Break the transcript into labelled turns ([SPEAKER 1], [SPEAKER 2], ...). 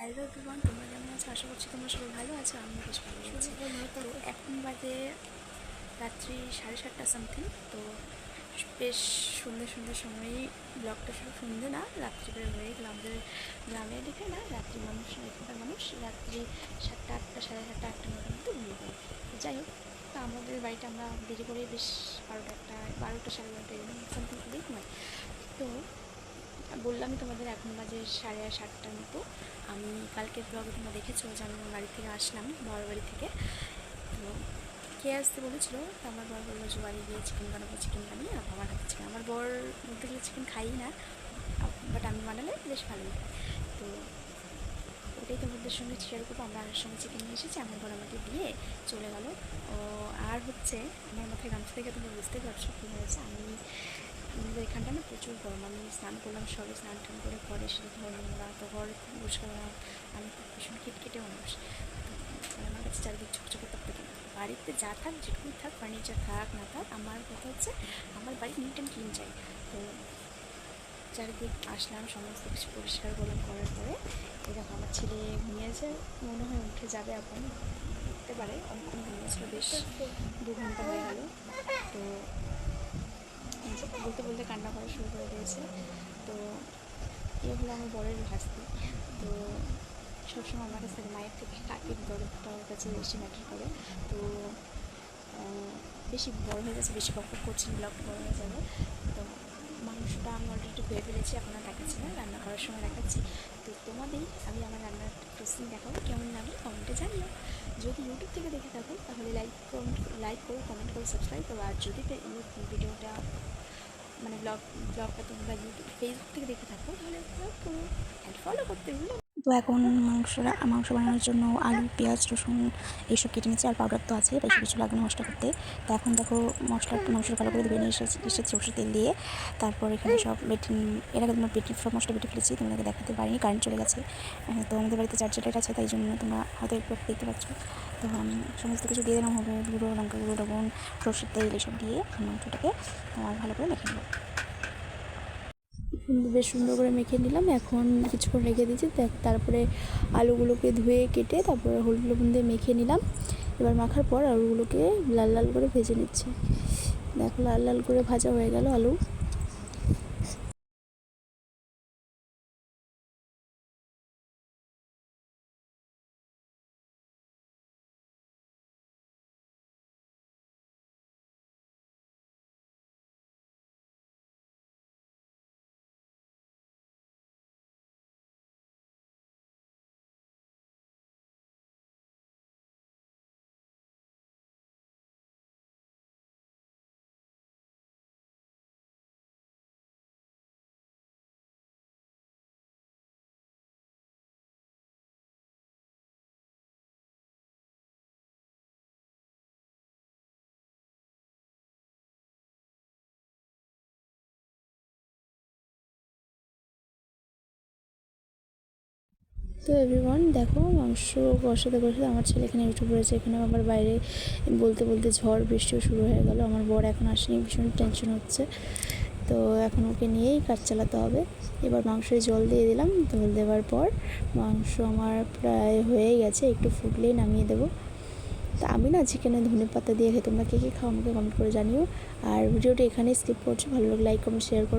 [SPEAKER 1] Hello everyone, তোমরা কেমন আছো? আশা করছি তোমরা সবাই ভালো আছো। আমি বেশ ভালো আছি। তো এখন বাজে রাত্রি 7:30 সামথিং। তো বেশ সন্ধ্যে সন্ধ্যের সময়ই ব্লগটা, শুধু সন্ধ্যে না, রাত্রি করে হয়ে গেলো। আমাদের গ্রামের দিকে না, রাত্রি মানুষ, এখানকার মানুষ রাত্রি 7টা 8টা 7:30 8টা 9টার মধ্যে ঘুমিয়ে পড়ে। তো যাই হোক, তো আমাদের বাড়িতে আমরা দেরি করে বেশ 12টা 12টা 12টা সামথিং করেই ঘুমাই। তো বললামই তোমাদের এখন বাজে 7:30টার মতো। আমি কালকের ব্লগে তোমরা দেখেছো যে আমি আমার বাড়ি থেকে আসলাম, বড় বাড়ি থেকে। তো কে আসতে বলেছিল, তো আমার বর বললো যে বাড়ি গিয়ে চিকেন বানাবো, চিকেন বানিয়ে আমার হাতে চিকেন। আমার বর বলতে গেলে চিকেন খাই না, বাট আমি বানালে বেশ ভালোই খাই। তো ওটাই তোমাদের সঙ্গে শেয়ার করবো। আমরা আসার সময় চিকেন নিয়ে এসেছি, আমার বর আমাকে দিয়ে চলে গেল। ও আর হচ্ছে, আমার মাথায় গামছা থেকে তোমরা বুঝতে পারছো কী হয়েছে। আমাদের এখানটা না প্রচুর গরম। আমি স্নান করলাম, সবে স্নান টান করে ঘরে এসে ঘর নোংরা, তো ঘর পরিষ্কার। আমি ভীষণ খিটখিটে মানুষ। তো আমার কাছে চারিদিক ছোটো করতে থাকে। বাড়িতে যা থাক, যেটুকুই থাক, ফার্নিচার থাক না থাক, আমার কথা হচ্ছে আমার বাড়ি নিট অ্যান্ড ক্লিন চাই। তো চারিদিক আসলাম, সমস্ত কিছু পরিষ্কার করলাম। করার পরে এরকম আমার ছেলে ঘুমিয়েছে, মনে হয় উঠে যাবে এখন, উঠতে পারে। অনেকক্ষণ ঘুমিয়েছিল, বেশ 2 ঘন্টা হয়ে গেল। তো বলতে বলতে কান্না করা শুরু করে দিয়েছে। তো এ হলো আমার বরের ভাস্তি। তো সবসময় আমার কাছ থেকে, মায়ের থেকে কাকের দরদটা ওর কাছে বেশি ম্যাটার করে। তো বেশি বড় হয়ে গেছে, বেশি বক করছি, ব্লগ বড় হয়ে যাবে। তো মাংসটা আমি অলরেডি ধুয়ে ফেলেছি, এখন আর দেখাচ্ছি না, রান্না করার সময় দেখাচ্ছি। তো তোমাদের আমি আমার রান্নার প্রসেসিং দেখাবো, কেমন লাগলো কমেন্টে জানিও। যদি ইউটিউব থেকে দেখে থাকো তাহলে লাইক করো, কমেন্ট করো, সাবস্ক্রাইব করো। আর যদি ভিডিওটা মানে ব্লগটা তোমরা ফেসবুক থেকে দেখে থাকো তাহলে লাইক করো অ্যান্ড ফলো করতে ভুলো। তো এখন মাংস বানানোর জন্য আলু, পেঁয়াজ, রসুন এইসব কেটে নিচ্ছে। আর পাউডার তো আছে, বেশি কিছু লাগবে না মশলা করতে। তো এখন দেখো মাংসটা ভালো করে ধুয়ে নিয়ে এসেছি সরষের তেল দিয়ে। তারপর এখানে সব এর আগে তোমার সব মশলা বেটে ফেলেছি, তোমাদেরকে দেখাতে পারিনি, কারেন্ট চলে গেছে। তো আমাদের বাড়িতে চার্জার লাইট আছে, তাই জন্য তোমরা হয়তো একটু দেখতে পাচ্ছ। তো সমস্ত কিছু দিয়ে দিলাম, হলুদ গুঁড়ো, লঙ্কা গুঁড়ো, লবণ, সরষের তেল এসব দিয়ে মাংসটাকে ভালো করে মেখে নেব। বেশ সুন্দর করে মেখে নিলাম। এখন কিছুক্ষণ রেখে দিয়েছি। তারপরে আলুগুলোকে ধুয়ে কেটে তারপরে হলুদ লবণ দিয়ে মেখে নিলাম। এবার মাখার পর আলুগুলোকে লাল লাল করে ভেজে নিচ্ছি। দেখো লাল লাল করে ভাজা হয়ে গেল আলু। তো এভরিওয়ান দেখো, মাংস কষাতে কষাতে আমার ছেলে এখানে উঠে পড়েছে। এখানে আবার বাইরে বলতে বলতে ঝড় বৃষ্টিও শুরু হয়ে গেল। আমার বর এখন আসেনি, ভীষণ টেনশন হচ্ছে। তো এখন ওকে নিয়েই কাজ চালাতে হবে। এবার মাংসে জল দিয়ে দিলাম। জল দেওয়ার পর মাংস আমার প্রায় হয়েই গেছে, একটু ফুটলেই নামিয়ে দেবো। তা আমি না চিকেনে ধনেপাতা দিয়ে খেয়ে, তোমরা কে কে খাও আমাকে কমেন্ট করে জানিও। আর ভিডিওটি এখানেই স্কিপ করছো, ভালো লাগলে লাইক কমেন্ট শেয়ার করো।